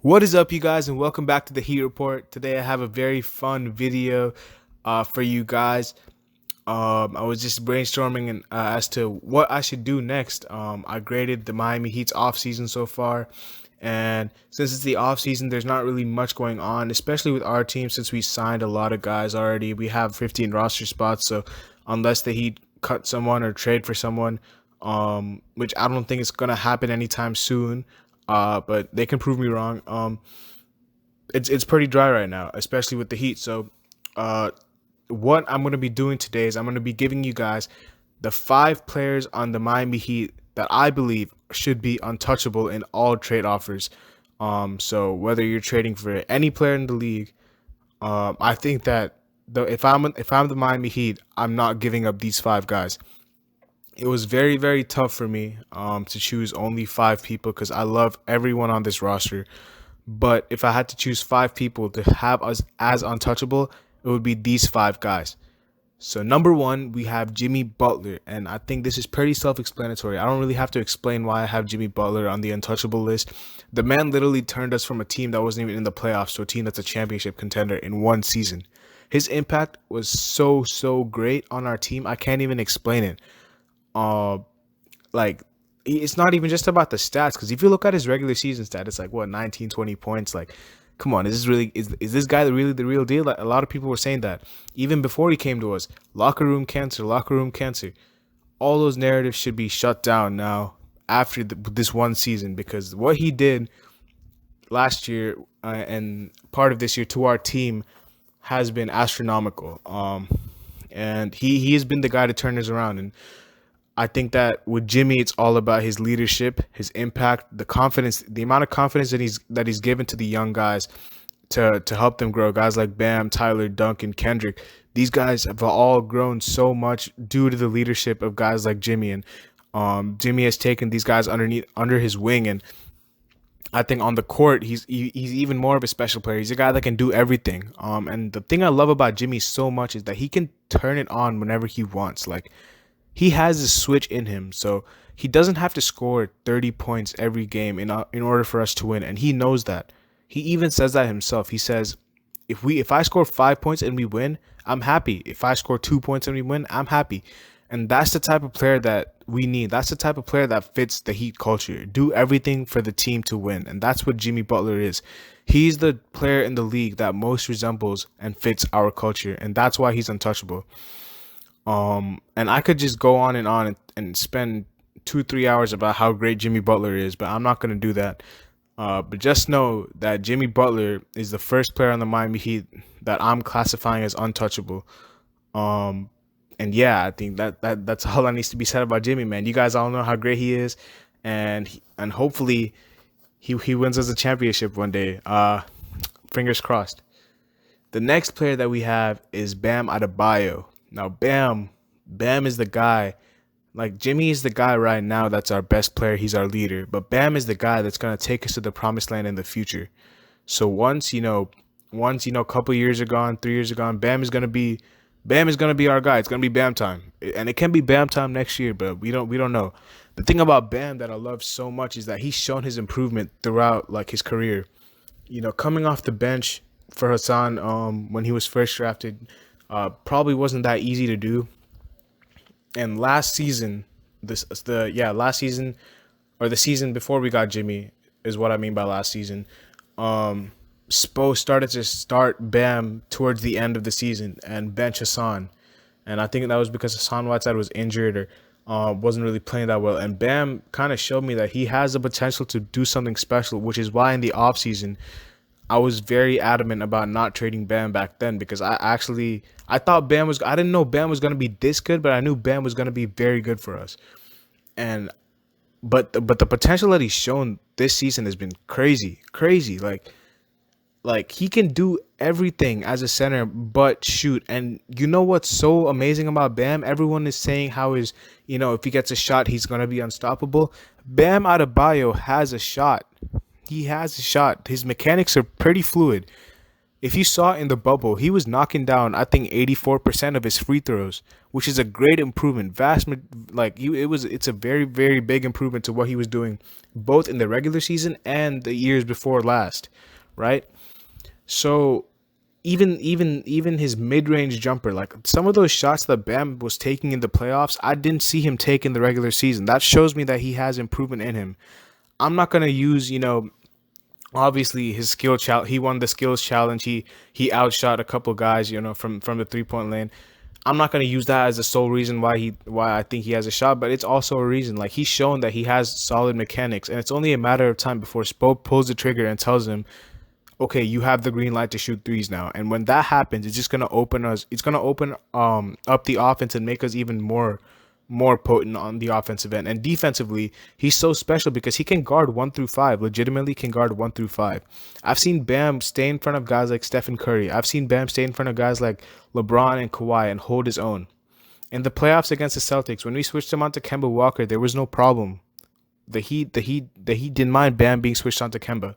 What is up, you guys, and welcome back to the Heat Report. Today, I have a very fun video for you guys. I was just brainstorming as to what I should do next. I graded the Miami Heat's offseason so far, and since it's the offseason, there's not really much going on, especially with our team since we signed a lot of guys already. We have 15 roster spots, so unless the Heat cut someone or trade for someone, which I don't think is going to happen anytime soon, but they can prove me wrong. It's pretty dry right now, especially with the Heat. So, uh, what I'm gonna be doing today is I'm gonna be giving you guys the 5 players on the Miami Heat that I believe should be untouchable in all trade offers. So whether you're trading for any player in the league, I think that if I'm the Miami Heat, I'm not giving up these 5 guys. It was very very tough for me to choose only 5 people because I love everyone on this roster. But if I had to choose 5 people to have us as untouchable, it would be these 5 guys. So number one, we have Jimmy Butler, and I think this is pretty self-explanatory. I don't really have to explain why I have Jimmy Butler on the untouchable list. The man literally turned us from a team that wasn't even in the playoffs to a team that's a championship contender in one season. His impact was so great on our team. I can't even explain it. Uh, like it's not even just about the stats, because if you look at his regular season stat, it's like what, 19, 20 points. Like, come on, is this guy really the real deal? Like, a lot of people were saying that even before he came to us. Locker room cancer, locker room cancer. All those narratives should be shut down now after this one season, because what he did last year and part of this year to our team has been astronomical. And he has been the guy to turn us around. And I think that with Jimmy, it's all about his leadership, his impact, the confidence, the amount of confidence that he's given to the young guys to help them grow. Guys like Bam, Tyler, Duncan, Kendrick. These guys have all grown so much due to the leadership of guys like Jimmy. And Jimmy has taken these guys under his wing. And I think on the court, he's even more of a special player. He's a guy that can do everything. And the thing I love about Jimmy so much is that he can turn it on whenever he wants. Like, he has a switch in him, so he doesn't have to score 30 points every game in order for us to win, and he knows that. He even says that himself. He says, if I score 5 points and we win, I'm happy. If I score 2 points and we win, I'm happy. And that's the type of player that we need. That's the type of player that fits the Heat culture. Do everything for the team to win, and that's what Jimmy Butler is. He's the player in the league that most resembles and fits our culture, and that's why he's untouchable. And I could just go on and spend 2-3 hours about how great Jimmy Butler is, but I'm not gonna do that. But just know that Jimmy Butler is the first player on the Miami Heat that I'm classifying as untouchable. Um, and yeah, I think that's all that needs to be said about Jimmy, man. You guys all know how great he is, and hopefully he wins us a championship one day. Fingers crossed. The next player that we have is Bam Adebayo. Now, Bam is the guy. Like, Jimmy is the guy right now that's our best player. He's our leader. But Bam is the guy that's gonna take us to the promised land in the future. So a couple years are gone, 3 years are gone, Bam is gonna be our guy. It's gonna be Bam time, and it can be Bam time next year, but we don't know. The thing about Bam that I love so much is that he's shown his improvement throughout like his career. Coming off the bench for Hassan when he was first drafted, probably wasn't that easy to do. And last season, last season, or the season before we got Jimmy, is what I mean by last season. Spo started to start Bam towards the end of the season and bench Hassan, and I think that was because Hassan Whiteside was injured or wasn't really playing that well. And Bam kind of showed me that he has the potential to do something special, which is why in the offseason I was very adamant about not trading Bam back then, because I didn't know Bam was gonna be this good, but I knew Bam was gonna be very good for us. And but the potential that he's shown this season has been crazy. Like he can do everything as a center but shoot. And you know what's so amazing about Bam? Everyone is saying how if he gets a shot, he's gonna be unstoppable. Bam Adebayo has a shot. He has a shot. His mechanics are pretty fluid. If you saw in the bubble, he was knocking down, I think, 84% of his free throws, which is a great improvement. It's a very, very big improvement to what he was doing both in the regular season and the years before last, right? So even his mid-range jumper, like some of those shots that Bam was taking in the playoffs, I didn't see him take in the regular season. That shows me that he has improvement in him. I'm not gonna use, obviously his skill challenge. He won the skills challenge. He outshot a couple guys, from the 3-point lane. I'm not gonna use that as the sole reason why I think he has a shot, but it's also a reason. Like, he's shown that he has solid mechanics, and it's only a matter of time before Spo pulls the trigger and tells him, okay, you have the green light to shoot threes now. And when that happens, it's just gonna open us. It's gonna open up the offense and make us even more potent on the offensive end. And defensively, he's so special because he can guard 1 through 5. Legitimately can guard 1 through 5. I've seen Bam stay in front of guys like Stephen Curry. I've seen Bam stay in front of guys like LeBron and Kawhi and hold his own. In the playoffs against the Celtics, when we switched him on to Kemba Walker, there was no problem. The Heat didn't mind Bam being switched on to Kemba.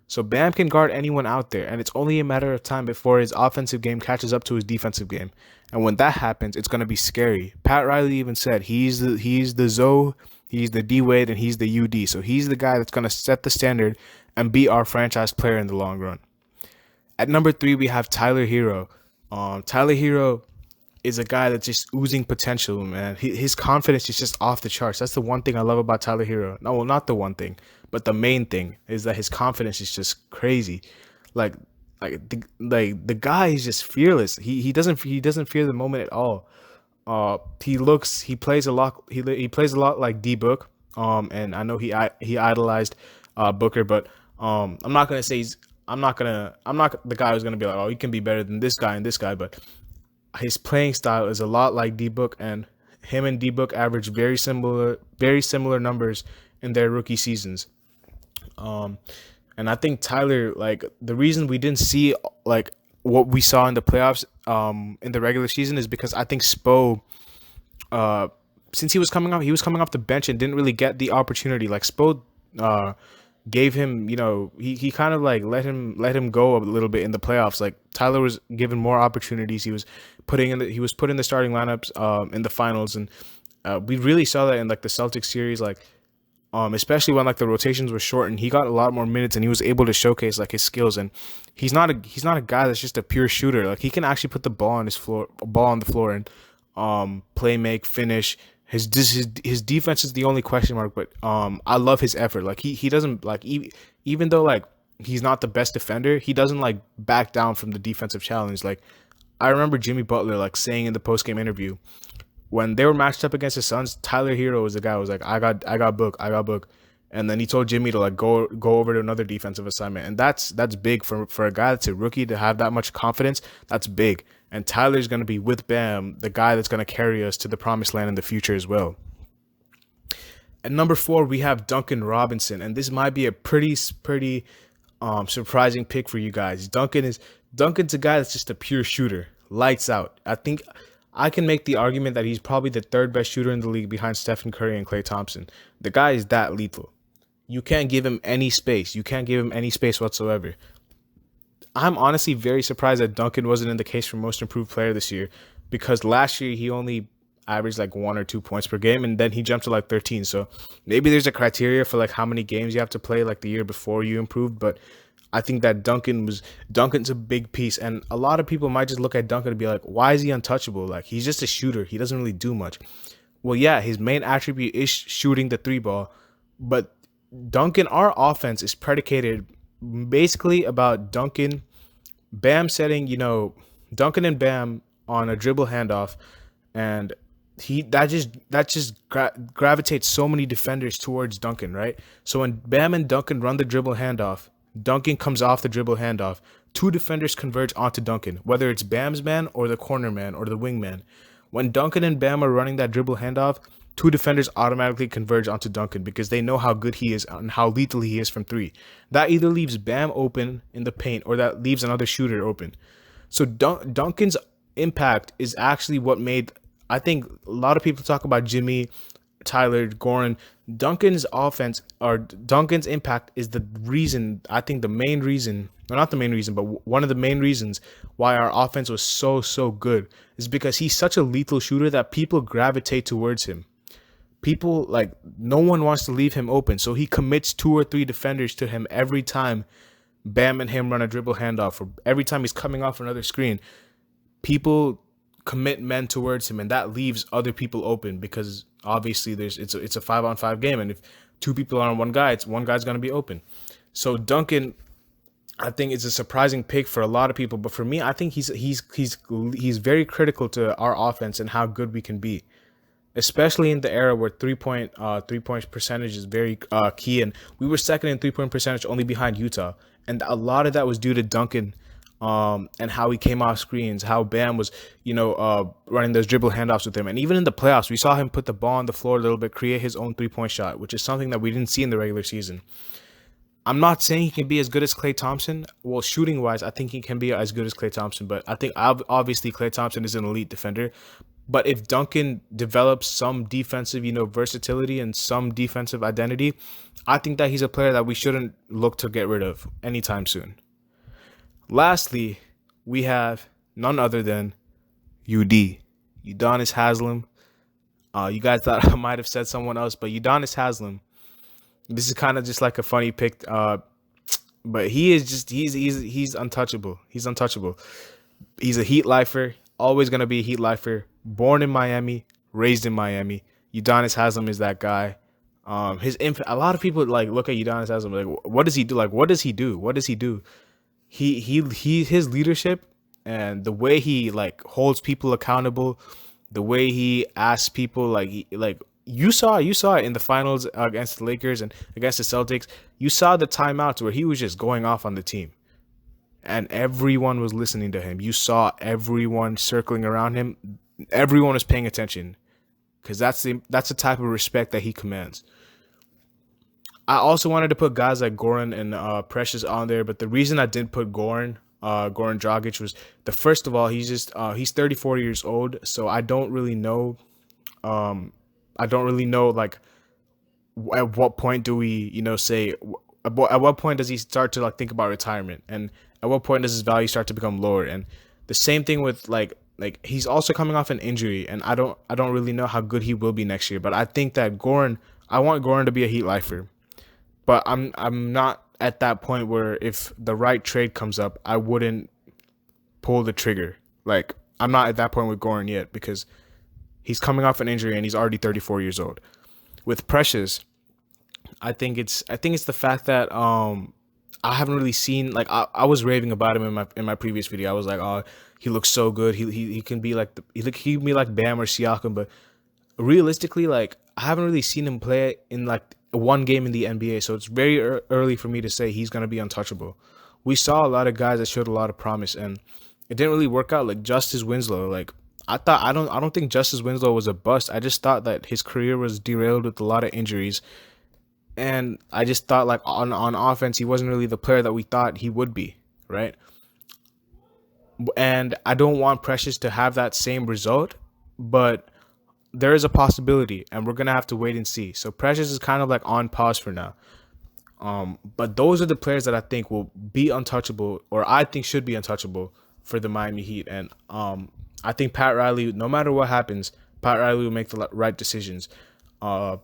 So Bam can guard anyone out there, and it's only a matter of time before his offensive game catches up to his defensive game. And when that happens, it's going to be scary. Pat Riley even said he's the Zoe, he's the D-Wade, and he's the UD. So he's the guy that's going to set the standard and be our franchise player in the long run. At number 3, we have Tyler Herro. Tyler Herro is a guy that's just oozing potential, man. His confidence is just off the charts. That's the one thing I love about Tyler Herro. No, well, not the one thing, but the main thing is that his confidence is just crazy. The guy is just fearless. He doesn't fear the moment at all. He plays a lot. He plays a lot like D Book. And I know he idolized Booker, but I'm not the guy who's gonna be like, oh, he can be better than this guy and this guy, but his playing style is a lot like D Book, and him and D Book average very similar numbers in their rookie seasons. And I think Tyler, like, the reason we didn't see like what we saw in the playoffs in the regular season is because I think Spo, since he was coming off the bench and didn't really get the opportunity. Like, Spo gave him, he kind of like let him go a little bit in the playoffs. Like, Tyler was given more opportunities. He was put in the starting lineups in the finals, and we really saw that in like the Celtics series, like especially when like the rotations were short, and he got a lot more minutes and he was able to showcase like his skills. And he's not a guy that's just a pure shooter. Like, he can actually put the ball on the floor and play make, finish. His defense is the only question mark, but I love his effort. Like, he doesn't, like, even though like he's not the best defender, he doesn't like back down from the defensive challenge. Like, I remember Jimmy Butler like saying in the post-game interview when they were matched up against the Suns, Tyler Herro was the guy who was like, I got book, and then he told Jimmy to like go over to another defensive assignment, and that's big for a guy that's a rookie to have that much confidence. That's big. And Tyler's going to be, with Bam, the guy that's going to carry us to the promised land in the future as well. At number 4, we have Duncan Robinson, and this might be a pretty surprising pick for you guys. Duncan's a guy that's just a pure shooter, lights out. I think I can make the argument that he's probably the 3rd best shooter in the league behind Stephen Curry and Klay Thompson. The guy is that lethal. You can't give him any space. You can't give him any space whatsoever. I'm honestly very surprised that Duncan wasn't in the case for most improved player this year, because last year he only averaged like 1 or 2 points per game, and then he jumped to like 13. So maybe there's a criteria for like how many games you have to play like the year before you improved, but I think that Duncan's a big piece, and a lot of people might just look at Duncan and be like, why is he untouchable? Like, he's just a shooter. He doesn't really do much. Well, yeah, his main attribute is shooting the 3-ball, but Duncan, our offense is predicated basically about Duncan, Bam setting, Duncan and Bam on a dribble handoff, and that just gravitates so many defenders towards Duncan, right? So when Bam and Duncan run the dribble handoff, Duncan comes off the dribble handoff, 2 defenders converge onto Duncan, whether it's Bam's man or the corner man or the wing man. When Duncan and Bam are running that dribble handoff, 2 defenders automatically converge onto Duncan because they know how good he is and how lethal he is from 3. That either leaves Bam open in the paint or that leaves another shooter open. So Duncan's impact is actually what made, I think a lot of people talk about Jimmy, Tyler, Goran. Duncan's offense, or Duncan's impact, is the reason, I think the main reason well, not the main reason, but one of the main reasons why our offense was so good is because he's such a lethal shooter that people gravitate towards him. People, like, no one wants to leave him open, so he commits 2 or 3 defenders to him every time Bam and him run a dribble handoff, or every time he's coming off another screen. People commit men towards him, and that leaves other people open because obviously it's a 5-on-5 game, and if 2 people are on one guy, it's one guy's going to be open. So Duncan, I think, it's a surprising pick for a lot of people, but for me, I think he's very critical to our offense and how good we can be, especially in the era where 3-point percentage is very key, and we were second in 3-point percentage, only behind Utah, and a lot of that was due to Duncan. And how he came off screens, how Bam was, running those dribble handoffs with him. And even in the playoffs, we saw him put the ball on the floor a little bit, create his own 3-point shot, which is something that we didn't see in the regular season. I'm not saying he can be as good as Klay Thompson. Well, shooting wise, I think he can be as good as Klay Thompson, but I think obviously Klay Thompson is an elite defender. But if Duncan develops some defensive, versatility and some defensive identity, I think that he's a player that we shouldn't look to get rid of anytime soon. Lastly, we have none other than Udonis Haslem. You guys thought I might have said someone else, but Udonis Haslem. This is kind of just like a funny pick, but he's untouchable. He's untouchable. He's a Heat lifer, always gonna be a Heat lifer. Born in Miami, raised in Miami. Udonis Haslem is that guy. A lot of people look at Udonis Haslem like, what does he do? Like, what does he do? What does he do? His leadership and the way he holds people accountable, the way he asks people, you saw it in the finals against the Lakers and against the Celtics. You saw the timeouts where he was just going off on the team, and everyone was listening to him. You saw everyone circling around him. Everyone was paying attention because that's the type of respect that he commands. I also wanted to put guys like Goran and Precious on there, but the reason I didn't put Goran Dragic was first of all, he's 34 years old, so I don't really know at what point do we say at what point does he start to think about retirement, and at what point does his value start to become lower. And the same thing with like he's also coming off an injury, and I don't really know how good he will be next year, but I think that I want Goran to be a Heat lifer. But I'm not at that point where if the right trade comes up, I wouldn't pull the trigger. I'm not at that point with Goran yet because he's coming off an injury and he's already 34 years old. With Precious, I think it's the fact that I haven't really seen I was raving about him in my previous video. I was like, oh, he looks so good. He can be like he can be like Bam or Siakam, but realistically, I haven't really seen him play in one game in the NBA, so it's very early for me to say he's gonna be untouchable. We saw a lot of guys that showed a lot of promise, and it didn't really work out. Like Justice Winslow, I don't think Justice Winslow was a bust. I just thought that his career was derailed with a lot of injuries, and I just thought on offense he wasn't really the player that we thought he would be, right? And I don't want Precious to have that same result, but there is a possibility, and we're gonna have to wait and see. So Precious is kind of on pause for now. But those are the players that I think will be untouchable, or I think should be untouchable for the Miami Heat. And I think Pat Riley, no matter what happens, Pat Riley will make the right decisions. But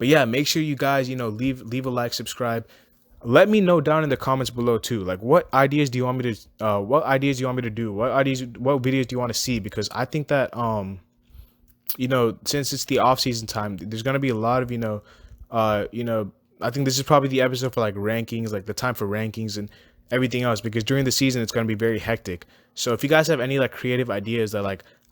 yeah, make sure you guys leave a like, subscribe. Let me know down in the comments below too. What ideas do you want me to do? What videos do you want to see? Because I think that since it's the off-season time, there's going to be a lot of, I think this is probably the episode for rankings, the time for rankings and everything else, because during the season, it's going to be very hectic. So if you guys have any creative ideas that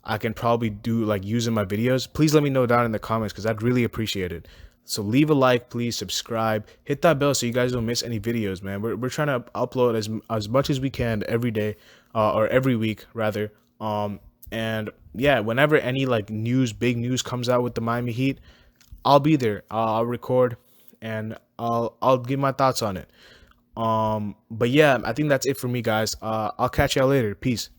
I can probably do use in my videos, please let me know down in the comments because I'd really appreciate it. So leave a like, please subscribe, hit that bell so you guys don't miss any videos, man. We're trying to upload as much as we can every day, or every week rather. And yeah, whenever any big news comes out with the Miami Heat, I'll be there. I'll record and I'll give my thoughts on it. But yeah, I think that's it for me, guys. I'll catch y'all later. Peace.